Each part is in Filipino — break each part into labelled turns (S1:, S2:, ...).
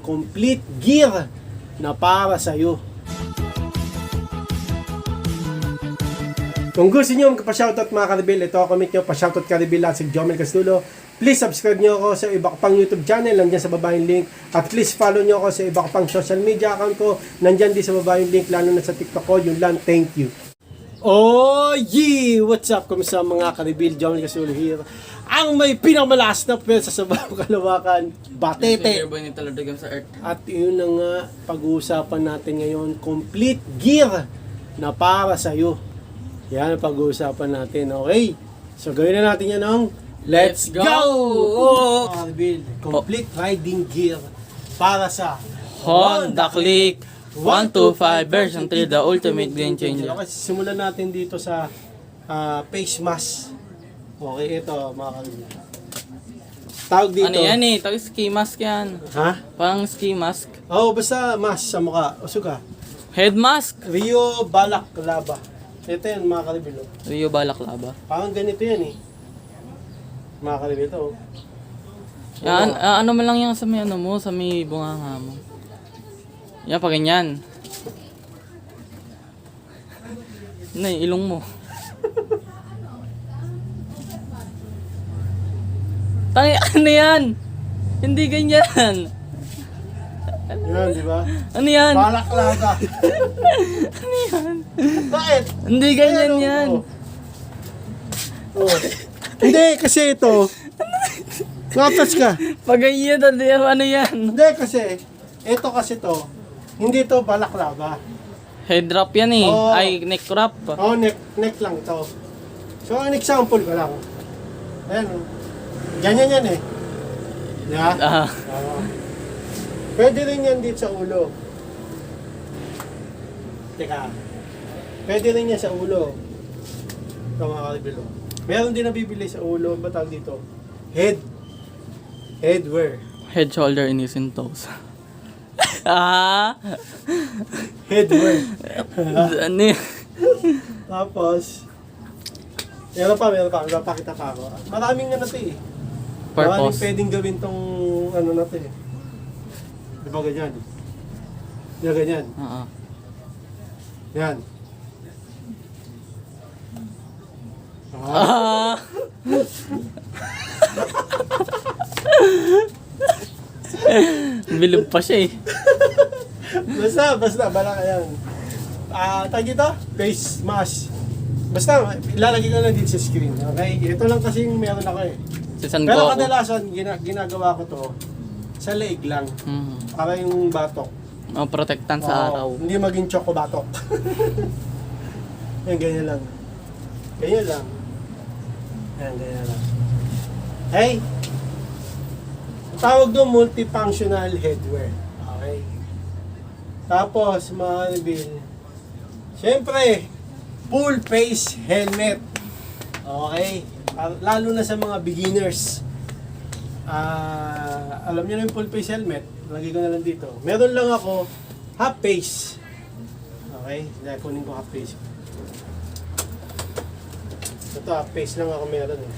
S1: complete gear na para sa'yo. Kung gusto nyo magpa-shoutout mga Karibil, ito comment nyo, pa-shoutout Karibil at si Jomel Castulo. Please subscribe nyo ako sa iba ko pang YouTube channel, nandyan sa baba yung link. At please follow nyo ako sa iba ko pang social media account ko, nandyan din sa baba yung link, lalo na sa TikTok ko. Yun lang, thank you. Oh yeah! What's up? Kumusta mga Karibil? Jomel Castulo here. Ang may pinakamalas na pwersa sa bawang kalawakan, Batete. At yun na nga, pag-uusapan natin ngayon, complete gear na para sa'yo. Yan ang pag-uusapan natin, okay? So gawin na natin yan ng Let's go! Oh! Complete riding gear para sa
S2: Honda Click 125 version 3, the ultimate game changer.
S1: Okay, simulan natin dito sa face mask. Okay, ito mga kalibig. Tawag dito.
S2: Ano yan eh? Tawag ski mask yan.
S1: Ha?
S2: Parang ski mask.
S1: Oo, basta mask sa mukha. Usog ka.
S2: Head mask.
S1: Rio Balaclava. Ito yan mga kalibig.
S2: Rio Balaclava.
S1: Parang ganito yan eh. Mga kalibig ito.
S2: Yan, ano man lang yan sa may ano mo, sa may bunganga mo. Yan, pa ganyan. Ano yung ilong mo? Tangi, ano yan? Hindi ganyan.
S1: Yan, di ba?
S2: Ano yan?
S1: Balaclava.
S2: Ano yan?
S1: Bakit?
S2: Hindi ganyan
S1: Ayan,
S2: yan.
S1: Oh. Hindi, kasi ito. Matas ka.
S2: Pag ganyan, ano yan?
S1: Hindi, kasi. Ito kasi to. Hindi to balaclava.
S2: Head wrap yan eh.
S1: Oo.
S2: Ay, neck wrap.
S1: Oh, neck lang to. So, an example ko lang. Ayan, oh. Ganyan yan eh. Yeah?
S2: Ah.
S1: Pwede rin yan dito sa ulo. Teka. Pwede rin yan sa ulo. Ito mga kalibilo. Meron din nabibili sa ulo. Ba't tawag dito? Headwear.
S2: Head, shoulder, knees, and toes. Ah.
S1: Headwear.
S2: Ano yun?
S1: Tapos, meron pa. Magpapakita pa ako. Maraming ano to eh. Maraming
S2: Purpose.
S1: pwedeng gawin tong ano na to eh. Di ba ganyan? Yan, ganyan.
S2: Oo.
S1: Yan.
S2: Ah. Bilog pa siya eh.
S1: Basta, bala ka yan. Tag dito, face mask. Basta, ilalagay ko lang dito sa screen, okay? Ito lang kasi yung meron ako eh.
S2: Si San
S1: Pero
S2: Goku.
S1: kadalasan, ginagawa ko to sa leeg lang. Para yung batok.
S2: Oh, protektan sa
S1: Oo,
S2: araw.
S1: Hindi maging choco batok. Yan, ganyan lang. Ganyan lang. Yan, ganyan lang. Hey! Tawag doon multifunctional headwear. Okay. Tapos, mga Bill, syempre, full face helmet. Okay. Lalo na sa mga beginners. Alam niyo na yung full face helmet. Lagay ko na lang dito. Meron lang ako half face. Okay. Dahil kunin ko half face. Ito half face lang ako meron eh.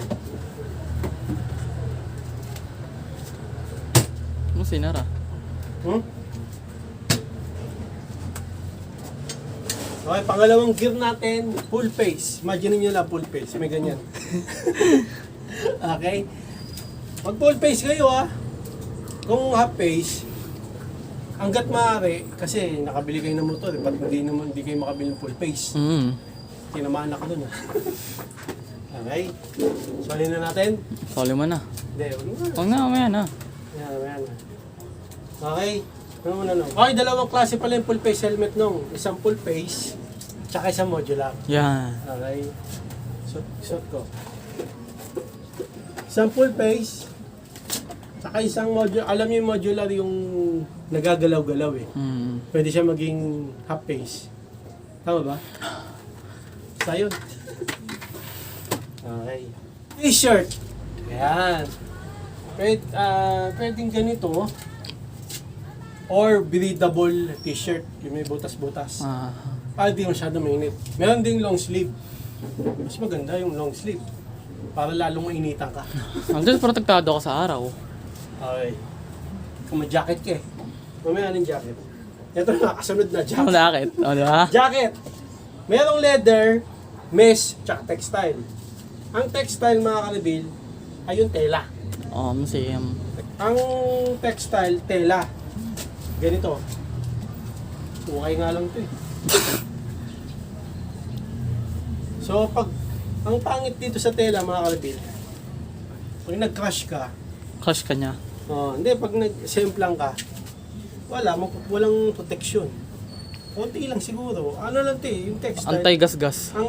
S2: Ano sinara?
S1: Okay, pangalawang gear natin, full face. Imagine niyo lang full face, may ganyan. Okay? Mag full face kayo ha. Kung half face, hanggat maaari, kasi nakabili kayo ng motor, ba't hindi kayo makabili ng full face? Tinamaan ako dun ha. Okay? Solid na natin?
S2: Follow mo na.
S1: Hindi, wag na.
S2: Huwag na, umaya na.
S1: Yan. Okay? Ano muna no? Okay, dalawang klase pala yung full face helmet nung. Isang full face, tsaka isang modular.
S2: Yan.
S1: Okay? Suot ko. Isang full face, tsaka isang modular. Alam niyo yung modular yung nagagalaw-galaw eh. Pwede siya maging half face. Tama ba? Basta yun. Okay. T-shirt. Ayan. Pwedeng ganito. Or breathable t-shirt. Yung may butas-butas. Para di masyado mainit. Meron ding long sleeve. Mas maganda yung long sleeve. Para lalong mainitan ka.
S2: Hanggang protektado ka sa araw.
S1: Okay. Kung may jacket ka eh. Mamaya ng jacket. Ito na, kasunod na
S2: Ang
S1: jacket.
S2: lakit. O, di ba?
S1: Jacket. Merong leather, mesh, tsaka textile. Ang textile mga kalibil ay yung tela.
S2: Same.
S1: Ang textile, tela. Ganito. Okay nga lang ito eh. So pag, ang pangit dito sa tela mga kalibil, pag nag-crush ka,
S2: Crush ka niya.
S1: hindi, pag nag-semplang ka, walang protection. Konti lang siguro. Ano lang ito eh, yung textile.
S2: Anti-gas-gas.
S1: Ang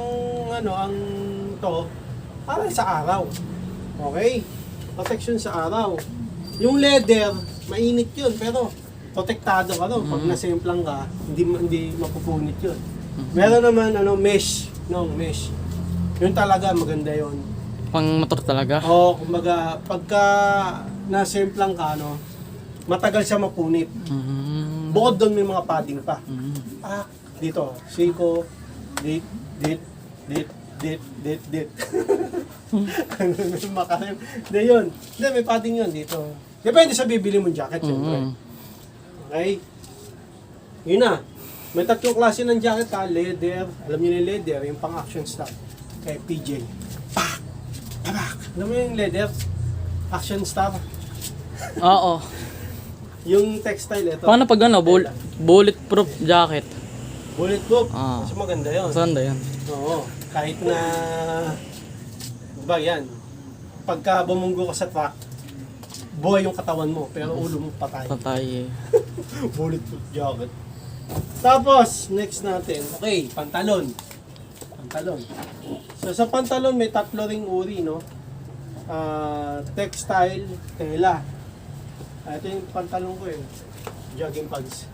S1: to, parang sa araw. Okay? Protection sa araw. Yung leather, mainit yun, pero protektado ka doon. Pag nasemplang ka, hindi mapupunit yun. Meron naman, mesh. Mesh. Yun talaga, maganda yun.
S2: Pang motor talaga.
S1: Kumbaga, pagka nasemplang ka, matagal siya mapunit. Bukod doon may mga padding pa. Dito, siko, dit. Makalim. Hindi yun. Hindi, may padding yun dito. Depende sa bibili mong jacket, syempre. Okay? Yun na. May tatlong klase ng jacket ha. Leather. Alam niyo yung leather, yung pang action style. Kaya PJ. Pak! Tabak! Alam mo yung leather? Action star.
S2: Oo.
S1: Yung textile, ito.
S2: Paano pag bulletproof jacket?
S1: Bulletproof.
S2: Ah.
S1: Mas maganda yun.
S2: Saan ba yan?
S1: Oo. Kahit na... Diba yan? Pagka bumunggo ka sa truck, buhay yung katawan mo, pero ulo mo patay.
S2: Patay eh.
S1: Bulletproof jacket. Tapos, next natin. Okay, pantalon. Pantalon. So, sa pantalon, may tatlo ring uri, no? Textile, tela. Ito yung pantalon ko eh. Jogging pants.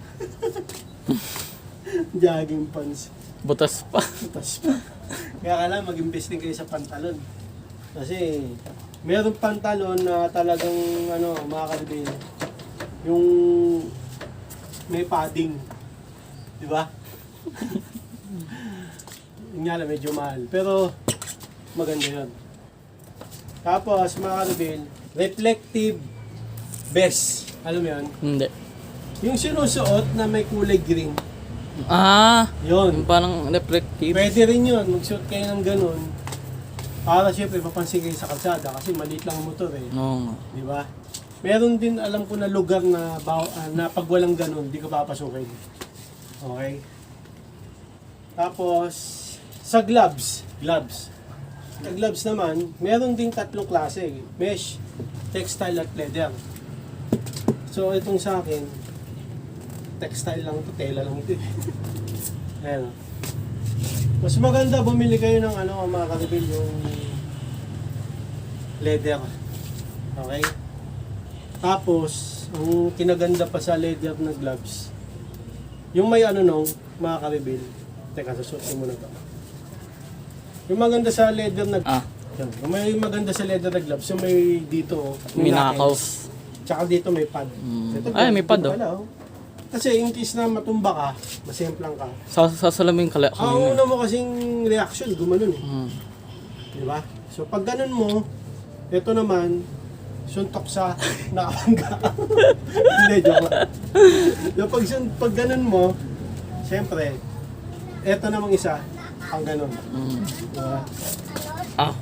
S1: Jogging pants.
S2: Butas pa.
S1: Tapos, kaya kailangan mag-invest din kayo sa pantalon. Kasi, meron pantalon na talagang, mga kalibin, yung may padding. Di ba? Yung nga lang, medyo mahal. Pero, maganda yun. Tapos, mga kalibin, reflective vest. Alam mo yun?
S2: Hindi.
S1: Yung sinusuot na may kulay green.
S2: Yung
S1: Yun.
S2: parang reflective.
S1: Pwede rin yun. Magsuot kayo ng ganun. Para syempre, mapansin kayo sa kalsada. Kasi maliit lang ang motor eh.
S2: Oo nga.
S1: Di ba? Meron din, alam ko na lugar na, na pag walang ganun, di ka papasukin. Okay? Tapos, sa gloves. Sa gloves naman, meron din tatlong klase. Mesh, textile at leather. So, itong sa akin, textile lang ito, tela lang ito. Ayan. Mas maganda bumili kayo ng mga kalibil, yung leather. Okay? Tapos, ang kinaganda pa sa leather na gloves, yung may mga kalibil. Teka, susuotin mo na ito. Yung maganda sa leather na yan. Yung may maganda sa leather na gloves, yung may dito,
S2: May
S1: knuckles.
S2: knuckles.
S1: Tsaka dito may pad. Ito,
S2: Ay, may pad,
S1: dito pala, Kasi in case na matumba ka, masemplang ka.
S2: Sasalamin ka lang.
S1: Ang una mo kasing reaction, gumanon eh. Di ba? So pag ganun mo, ito naman, suntok sa nakabangga. Hindi, joke lang. So pag ganun mo, siyempre, ito namang isa, pang ganun. Diba?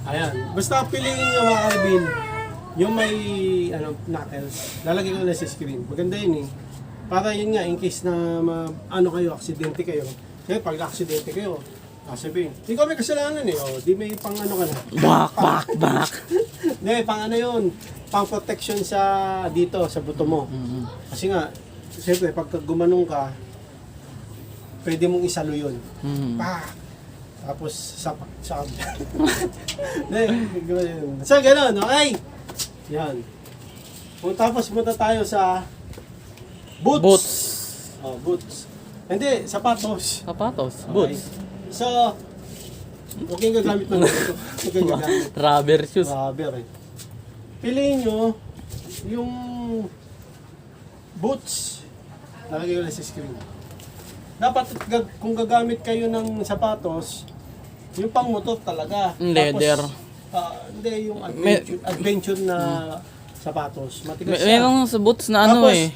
S1: Ayan. Basta piliin nyo mga karabin, yung may knuckles, lalagay ko na sa screen. Maganda yun eh. Para yun nga, in case na kayo, aksidente kayo. Kaya pag aksidente kayo, sabihin, di ko may kasalanan eh. Di may pang ka na.
S2: Back.
S1: Hindi, pang yun. Pang protection sa dito, sa buto mo. Kasi nga, siyempre, pagka gumanong ka, pwede mong isalo yun. Tapos, sapak. So, gano'n, okay? Yan. Tapos, punta tayo sa boots. Boots. Hindi, sapatos.
S2: Sapatos.
S1: Okay.
S2: Boots.
S1: So, huwag kayong gagamit ng ito. Huwag kayong gagamit.
S2: Rubber shoes.
S1: Rubber eh. Piliin nyo yung boots. Nalagay ko lang sa screen. Dapat kung gagamit kayo ng sapatos, yung pang motor talaga.
S2: Leather.
S1: Tapos, hindi, yung adventure na sapatos. Matigas siya.
S2: Meron sa boots na
S1: Tapos,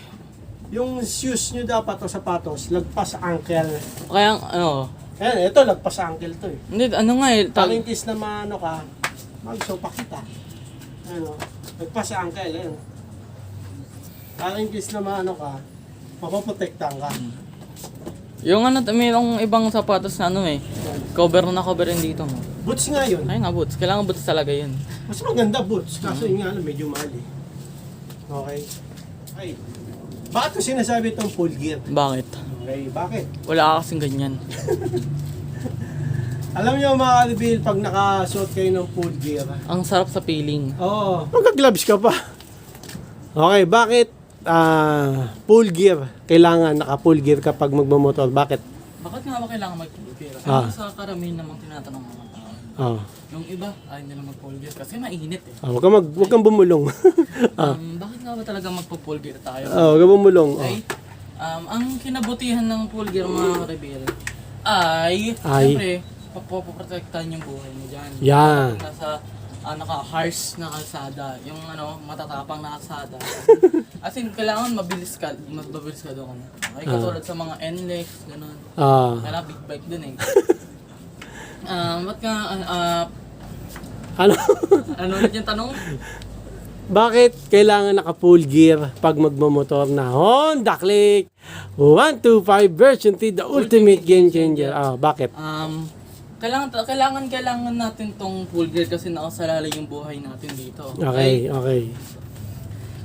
S1: yung shoes nyo dapat o sapatos, lagpas ankle.
S2: Kaya, ano,
S1: Ayan, ito, lagpas ankle to eh.
S2: hindi, ano nga eh,
S1: Talingkis na maano ka, magsopa kita. Ano, lagpas ankle, ayan. Talingkis na maano ka, mapoprotektahan ka.
S2: yung ano, mayroong ibang sapatos na ano eh, cover na cover rin dito mo.
S1: Boots nga yun.
S2: Ay nga, boots. Kailangan boots talaga yun.
S1: Mas maganda boots, kaso yun nga lang, medyo mahal eh. Okay. Ay, bakit ko sinasabi itong full gear?
S2: Bakit?
S1: Okay, bakit?
S2: Wala ka kasing ganyan.
S1: Alam niyo mga kalibil, pag nakasuot kayo ng full gear,
S2: Ang sarap sa feeling.
S1: oo, magka-gloves ka pa. Okay, bakit full gear? Kailangan naka-full gear kapag magmamotor. Bakit?
S2: Bakit nga ba kailangan mag-gear?
S1: Ah.
S2: Ano sa karamihan namang tinatanong ng mga tao?
S1: Oh.
S2: Yung iba, ayaw nila mag-full gear kasi mainit eh.
S1: Huwag kang bumulong.
S2: Bakit nga ba talaga magpo-full gear tayo?
S1: Huwag kang bumulong.
S2: Okay? Ang kinabuti ng full gear mga rebel ay,
S1: Ay.
S2: siyempre, papoprotektahan yung buhay mo dyan.
S1: Yan.
S2: Kapag nasa harsh na kalsada, yung matatapang na kalsada. As in, kailangan mabilis ka doon. Okay, katulad sa mga NLEX, gano'n. Kailangan big bike dun eh. Ba't ka,
S1: Ano?
S2: ano ulit yung tanong?
S1: Bakit kailangan naka-full gear pag magmamotor na Honda Click 125 version 3, the ultimate game changer? Bakit?
S2: Kailangan natin tong full gear kasi nakasalalay yung buhay natin dito.
S1: Okay.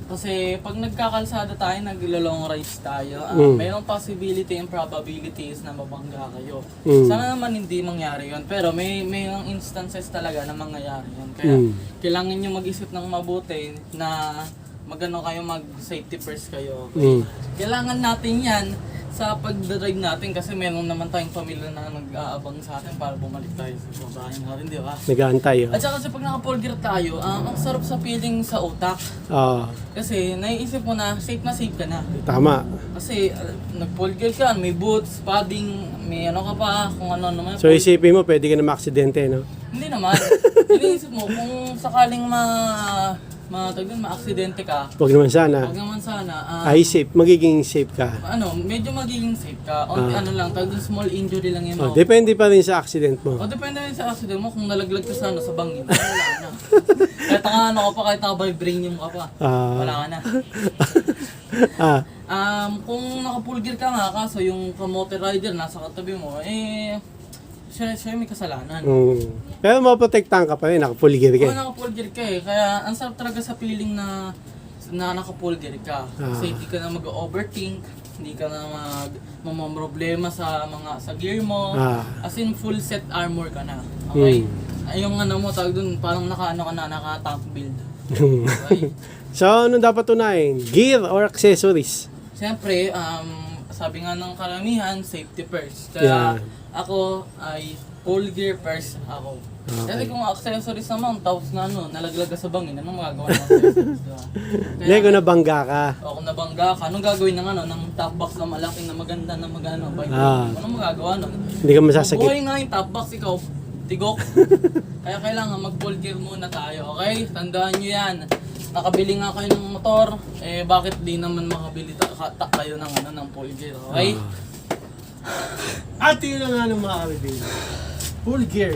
S2: Kasi pag nagkakalsada tayo, naglo-long rides tayo, mayroong possibility and probabilities na mabangga kayo. Sana naman hindi mangyari yun, pero may instances talaga na mangyayari yun. Kaya kailangan nyo mag-isip ng mabuti na magano kayo, mag-safety first kayo. Okay? Kailangan natin yan sa pagdadrive natin kasi meron naman tayong pamilya na nag-aabang sa atin para bumalik tayo sa bahay natin, di ba?
S1: Nag-aantay.
S2: At saka kasi pag naka-full gear tayo, ang sarap sa feeling sa utak. Kasi naiisip mo na safe ka na.
S1: Tama.
S2: Kasi nag-full gear ka, may boots, padding, may ano ka pa, kung ano naman.
S1: So isipin mo, pwede ka na ma-aksidente, no?
S2: Hindi naman. Iniisip mo, kung sakaling ma-aksidente ka,
S1: Huwag naman sana.
S2: huwag naman sana,
S1: Safe. Magiging safe ka.
S2: medyo magiging safe ka. Ano lang, small injury lang yun.
S1: Depende pa rin sa accident mo.
S2: Depende rin sa accident mo, kung nalaglag ka sana sa bangin, wala na. Kahit kahit vibranium ka pa, wala ka na. Kung naka-full gear ka nga, kaso yung kamote rider nasa katabi mo, siya may kasalanan.
S1: Pero maprotektahan ka pa rin, naka-full gear ka.
S2: Naka-full gear ka eh, kaya ang sarap talaga sa feeling na naka-full gear ka. Kasi hindi ka na mag-overthink, hindi ka na mamroblema sa gear mo. As in, full set armor ka na. Okay? Yung mo, tawag dun, parang naka-tank build. Okay?
S1: So, ano dapat tunayin? Gear or accessories?
S2: Siyempre, sabi nga ng karamihan, safety first. Kaya ako ay full gear first ako. Kasi kung accessories naman, tapos na nalaglag ka sa bangin, anong magagawa ng accessories, diba?
S1: Hindi, kung nabangga ka.
S2: Kung nabangga ka, anong gagawin ng top box na malaki na maganda na bike? Anong magagawa nun?
S1: Hindi ka masasakit.
S2: Buhay nga yung top box, ikaw, tigok. Kaya kailangan mag-full gear muna tayo, okay? Tandaan nyo yan. Nakabili nga kayo ng motor, bakit di naman makabili kayo ng full gear, okay?
S1: At yun na nga ng mga kaibigan. Full gear.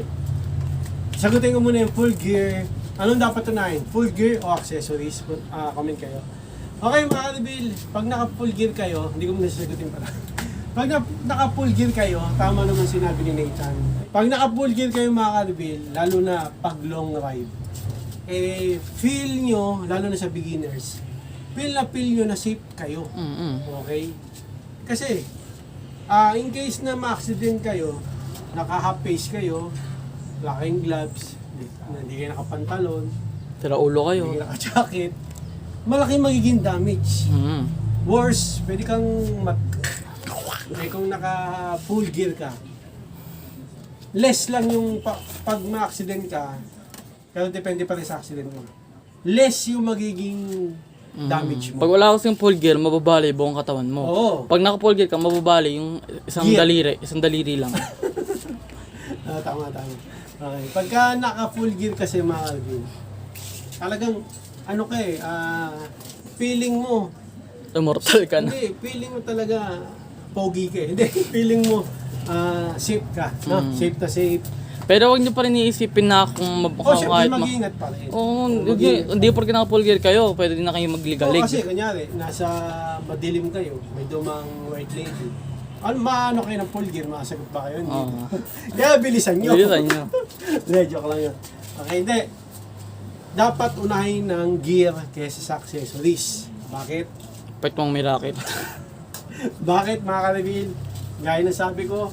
S1: Sagutin ko muna yung full gear. Anong dapat tunayin? Full gear o accessories? Comment kayo. Okay mga kaibigan, pag naka-full gear kayo, hindi ko muna sasagutin pala. Pag naka-full gear kayo, tama naman sinabi ni Nathan. Pag naka-full gear kayo mga kaibigan, lalo na pag long ride, feel nyo, lalo na sa beginners, feel nyo na safe kayo. Okay? Kasi, in case na ma-accident kayo, naka-half face kayo, wala kayong gloves, hindi kayo nakapantalon,
S2: Tira ulo kayo.
S1: hindi kayo naka-jacket, malaki magiging damage. Worse, pwede kang kung naka-full gear ka, less lang yung pag ma-accident ka, pero depende pa rin sa accident mo. Less yung magiging damage mo.
S2: Pag wala kasing full gear, mababali buong katawan mo.
S1: Oo.
S2: Pag naka-full gear ka, mababali yung isang daliri lang.
S1: Tama. Okay. Pagka naka-full gear kasi mga kaibigan, talagang feeling mo
S2: Immortal ka na.
S1: Hindi, feeling mo talaga pogi ka eh. Hindi, feeling mo safe ka. No? Safe na safe.
S2: Pero huwag niyo pa rin iisipin na kung
S1: Syempre
S2: kahit
S1: mag-iingat pa rin.
S2: Oo, hindi porke naka-full gear kayo, pwede din na kayo
S1: Oo,
S2: magligalig.
S1: kasi kanyari, nasa madilim kayo, may dumang white lady. Maano kayo ng full gear, makasagot ba kayo? Hindi.
S2: Oo.
S1: Kaya bilisan nyo.
S2: Bilisan nyo.
S1: Hindi, joke lang yun. Okay, hindi. Dapat unahin ng gear kaysa sa accessories. Bakit?
S2: Pwede mong may racket.
S1: Bakit mga ka-reveal? Gaya ng sabi ko,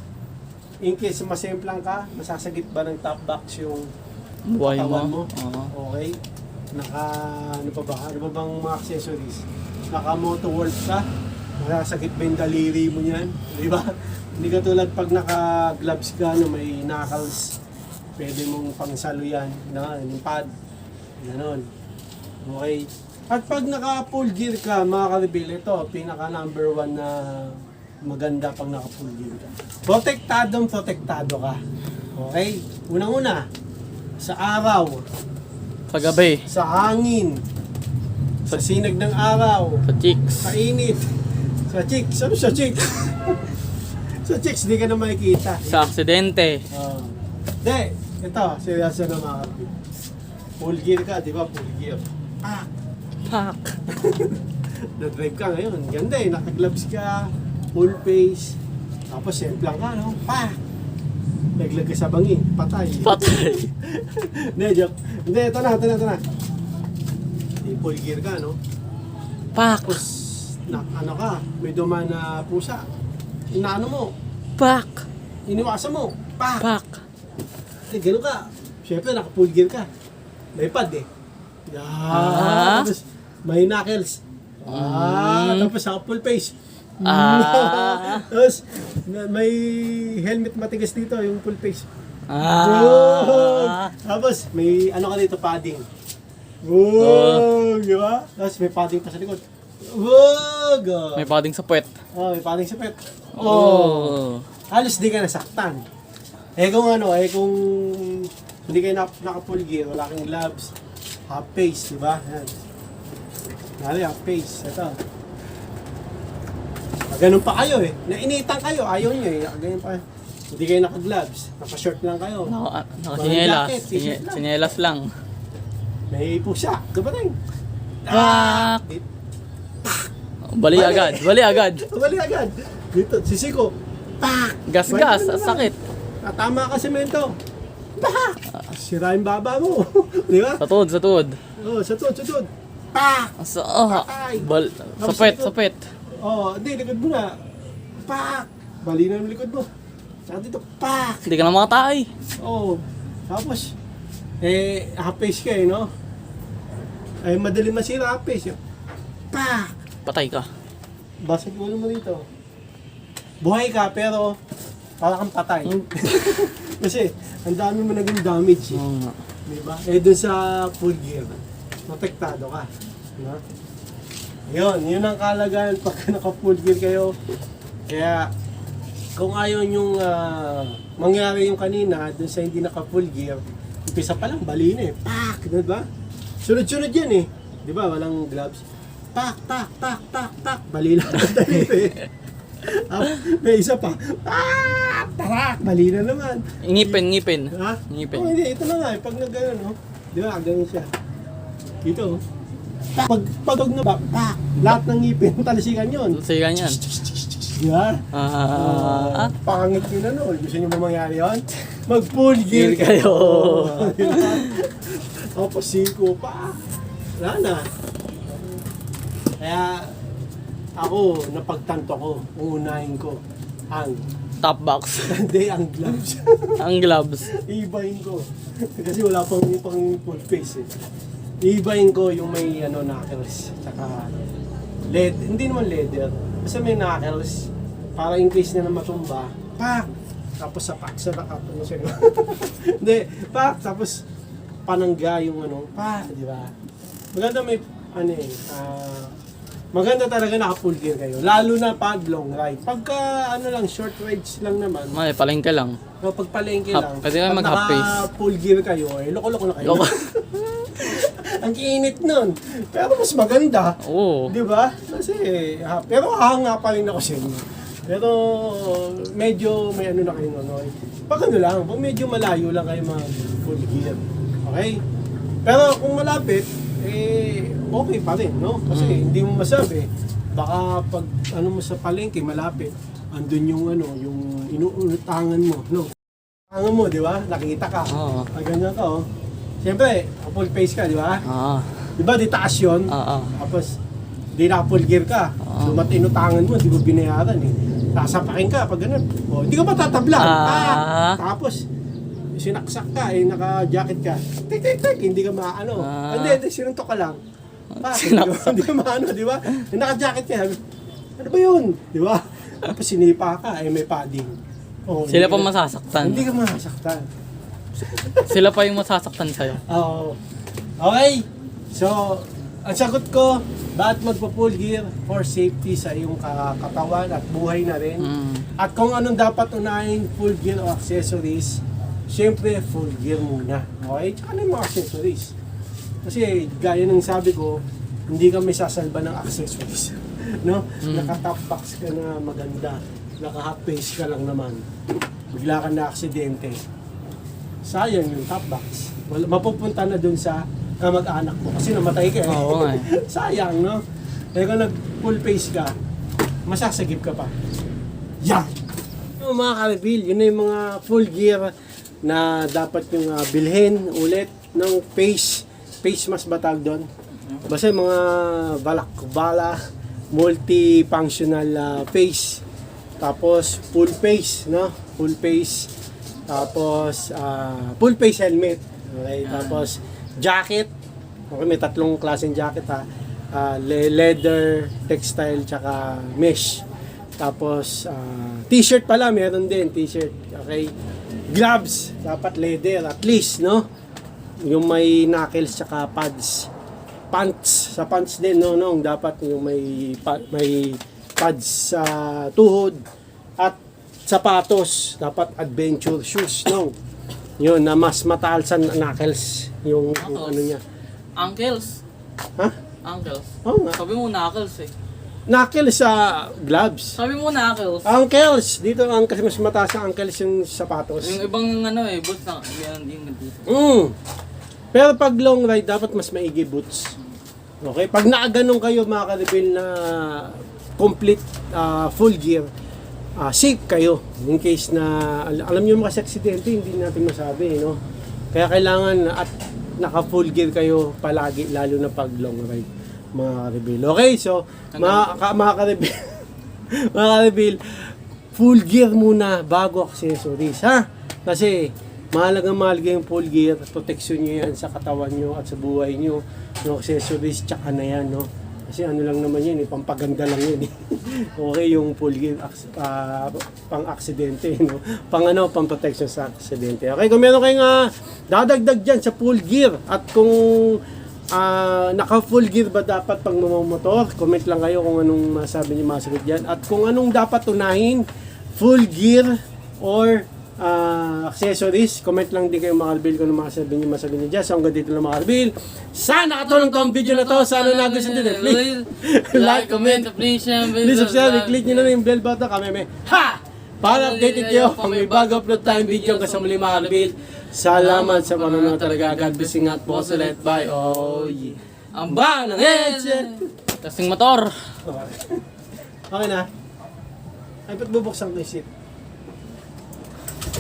S1: in case masemplang ka, masasagit ba ng top box yung
S2: Buhay
S1: katawan
S2: mo.
S1: mo?
S2: Oo.
S1: Okay? Ano pa ba? Ano pa bang mga accessories? Naka moto wolf ka? Masasagit ba yung daliri mo yan? Di ba? Hindi ka tulad pag naka-gloves ka na may knuckles, pwede mong pangsalo yan, na, yung pad. Ganon. Okay? At pag naka-full gear ka, mga ka-reveal, ito, pinaka number 1 na maganda pag naka-full gear ka. Protektado ka. Okay? Unang-una, sa araw,
S2: Sa gabi,
S1: sa hangin, sa sinag ng araw,
S2: sa chicks.
S1: sa init, sa chicks. Ano sa chicks? Sa chicks, di ka na makikita.
S2: Sa aksidente.
S1: Hindi, ito, seryoso na mga kapit. Full gear ka, di ba? Full gear.
S2: Fuck.
S1: Na-drive ka ngayon. Ganda eh, naka-gloves ka, full face, tapos semplang ka, no? Naglag ka sa bangin, patay.
S2: Patay.
S1: Hindi, joke. Hindi, ito na. Di full gear ka, no?
S2: Fuck.
S1: Tapos, ano ka, may duman na pusa. Inaano mo,
S2: Fuck.
S1: iniwasan mo,
S2: Fuck.
S1: gano'n ka. Siyempre, naka-full gear ka. May pad eh. Tapos, may knuckles. Tapos naka-full face. Tapos, may helmet matigas dito, yung full face. Tapos, may ano ka dito, padding. Di ba? Tapos, may padding pa sa likod.
S2: May padding sa puwet.
S1: May padding sa pet. Halos di ka nasaktan. Kung hindi kayo naka-full gear, wala kang gloves, half face, di ba? Yan. Nari, half face. Ito. Ganun pa kayo eh. Nainitan kayo, ayaw nyo eh. Ganun pa. Hindi kayo naka-gloves, naka-short lang kayo.
S2: Naka-sinelas.
S1: Jacket, t-shirt lang.
S2: Sinelas lang.
S1: May pusa. Dumating.
S2: Fuck. Bali agad.
S1: Bali agad. Dito, sisiko.
S2: Gas. Sakit.
S1: Tama ka semento. Sira yung baba mo. Di ba?
S2: Sa tuhod.
S1: Sa tuod.
S2: Sa puwet.
S1: Hindi, likod mo na. Bali na yung likod mo. Saka dito,
S2: Hindi ka na makatay.
S1: Tapos, half face ka eh, no? Madali masira half face.
S2: Patay ka.
S1: Basag ulo mo dito. Buhay ka, pero para kang patay. Kasi, ang dami mo naging damage eh.
S2: Oo nga.
S1: Diba? Dun sa full gear, protektado ka. No? Yun ang kalagayan pag naka-full gear kayo. Kaya, kung ayaw nyong mangyari yung kanina, dun sa hindi naka-full gear, umpisa pa lang, bali na eh. Diba? Sunod-sunod yan eh. Diba? Walang gloves. Bali na dito eh. May isa pa. Bali na naman.
S2: Ngipin.
S1: Ha?
S2: Ngipin.
S1: Hindi. Ito na nga eh. Pag nag-gano'n, no? Di ba? Ganun siya. Dito, oh. Pag na ba, lahat ng ngipin, talisikan yun.
S2: Sige yan.
S1: Di ba? Pangit yun ano. Gusto nyo ba mangyari yun? Mag-full gear kayo. Diba? Tapos siko pa. Wala na. Kaya, ako, napagtanto ko, uunahin ko, ang
S2: Top box.
S1: hindi, ang gloves.
S2: Ang gloves.
S1: Iibahin ko. Kasi wala pang full face eh. Iibahin ko yung may knuckles. Tsaka hindi naman leather. Basta may knuckles. Para in case na matumba. Tapos sa paksa na kapag siya. Hindi. Tapos panangga yung di ba? Maganda may maganda talaga naka-full gear kayo. Lalo na pag long ride. Pagka short rides lang naman.
S2: Palengke lang.
S1: Pag palengke lang.
S2: Pwede kayo mag-half face.
S1: Naka-full gear kayo, loko-loko na kayo. Ang init nun. Pero mas maganda.
S2: Oo.
S1: Di ba? Kasi, pero hanga pa rin ako sa inyo. Pero medyo may ano na kayo nonoy. Pag ano lang, pag medyo malayo lang kayo mag full gear. Okay? Pero kung malapit, okay pa rin, no? Kasi hindi mo masabi. Baka pag ano mo sa palengke malapit, andun yung ano, yung inuutangan mo, no? Utangan mo, di ba? Nakita ka.
S2: Oo.
S1: Pag ganyan ka, oh. Siyempre, full face ka, di ba?
S2: Oo.
S1: Di ba, di taas yun?
S2: Oo.
S1: Tapos, di na full gear ka. Dumat inutangan mo, di mo binayaran eh. Sasapakin ka pag ganun. O, hindi ka matatablan. Tapos, sinaksak ka, naka-jacket ka. Tik, tik, tik, hindi ka maano. Hindi, sinuntok ka lang. Hindi ka maano, di ba? Naka-jacket ka. Ano ba yun? Di ba? Tapos sinipa ka, may padding. O,
S2: Sila pa masasaktan.
S1: Hindi ka masasaktan.
S2: Sila pa yung masasaktan sa'yo.
S1: Oo. Okay. So, ang sagot ko, bakit magpo-full gear? For safety sa iyong katawan at buhay na rin. At kung anong dapat unahin, full gear o accessories, syempre full gear muna. Okay? Tsaka na yung mga accessories. Kasi gaya ng sabi ko, hindi kami sasalba ng accessories. No? Naka-top box ka na maganda. Naka-half face ka lang naman. Bigla ka na aksidente. Sayang yung top box. Mapupunta na dun sa mag-anak mo kasi namatay ka eh.
S2: Oo nga eh.
S1: Sayang, no? Kaya kung nag-full face ka, masasagip ka pa. Yan! Yung mga ka-reveal, yun na yung mga full gear na dapat yung bilhin ulit ng face mask ba tawag doon? Basta yung mga balakbala, multi-functional face. Tapos full face, no? Full face. Tapos full face helmet. Okay, tapos jacket. Okay, may tatlong klaseng jacket ha. Leather, textile, tsaka mesh. Tapos t-shirt pala, meron din t-shirt. Okay. Gloves, dapat leather at least, no? Yung may knuckles tsaka pads. Pants, sa pants din, no, dapat yung may pads sa tuhod at sapatos, dapat adventure shoes, no. Yun, na mas mataal sa knuckles yung ano niya.
S2: Ankles.
S1: Ha?
S2: Ankles.
S1: Oo nga.
S2: Sabi mo knuckles eh.
S1: Knuckles sa gloves.
S2: Sabi mo knuckles.
S1: Ankles! Dito ang kasi mas mataas ang ankles yung sapatos.
S2: Yung ibang ano eh, boots na, yan yung dito.
S1: Pero pag long ride, dapat mas maigi boots. Okay? Pag nakaganong kayo mga ka-reveal na complete full gear, safe kayo. In case na, alam nyo mga aksidente, hindi natin masabi, no? Kaya kailangan at naka-full gear kayo palagi, lalo na pag long ride, mga ka-reveal. Okay, so, mga ka-reveal, mga ka-reveal, full gear muna bago accessories, ha? Kasi, mahalagang yung full gear, proteksyon nyo yan sa katawan nyo at sa buhay nyo. Yung accessories, tsaka na yan, no? Kasi ano lang naman yun, pampaganda lang yun. Okay, yung full gear, pang-aksidente, no? Pang-protection sa aksidente. Okay, kung meron kayong dadagdag dyan sa full gear, at kung naka-full gear ba dapat pang motor, comment lang kayo kung anong masabi niyo masagot dyan. At kung anong dapat unahin, full gear or accessories, comment lang din kayo mga ka-reveal kung ano masabi niyo dyan. So hanggang dito lang mga ka-reveal. Sana katulong tong video na to. Sana nagustuhan nyo. Please like, comment,
S2: appreciate,
S1: please subscribe, click nyo na yung bell button. Kami may ha! Para updated kayo kung may bago upload tayong video kasama mga ka-reveal. Salamat sa panonood talaga. God bless, ingat po sa let bye. Oh yeah.
S2: Ang ba ng headset! Kasing motor!
S1: Okay na. Ay, ba't bubuksan ko yung seat?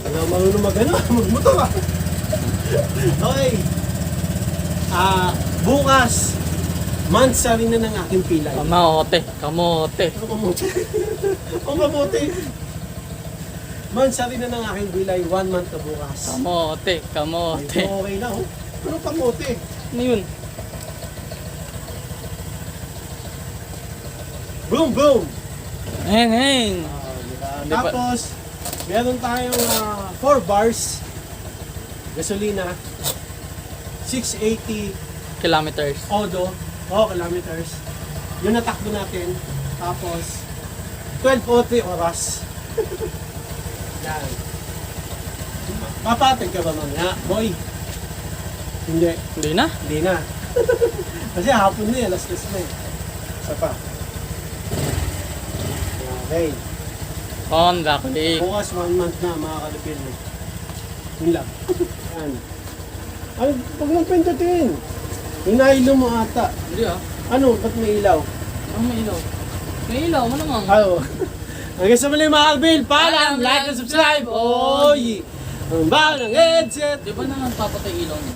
S1: Ano, marunong magmotor ah. Okay. Bukas, mansari na ng aking pilay.
S2: Kamote! Kamote!
S1: Kamote. Mansari na ng aking pilay, 1 month na bukas.
S2: Kamote! Kamote!
S1: Okay na oh. Ano kamote?
S2: Ano yun?
S1: Boom, boom!
S2: Heng, heng! Di ba-
S1: Tapos, meron tayong 4 bars gasolina, 680
S2: Kilometers.
S1: odo, kilometers. Yun natakbo natin. Tapos, 12:03 oras. Yan. Papatid ka ba mamaya, boy? Hindi.
S2: Hindi na.
S1: Hindi na. Kasi hapon na eh, alas 3 na eh. Isa pa. Okay.
S2: Honda Click.
S1: Bukas 1 month na mga kalipin mo. Yun lang. Yan. Ano, pag mong pindutin. Inailo mo ata.
S2: Hindi ah.
S1: Ano, ba't may ilaw?
S2: Ang may ilaw. May ilaw, ano nga?
S1: Oo. Hanggang sa muli mga kalipin. Paalam, like and subscribe. Oy! Ang bago ng headset.
S2: Di ba na nagpapatay ilaw niya?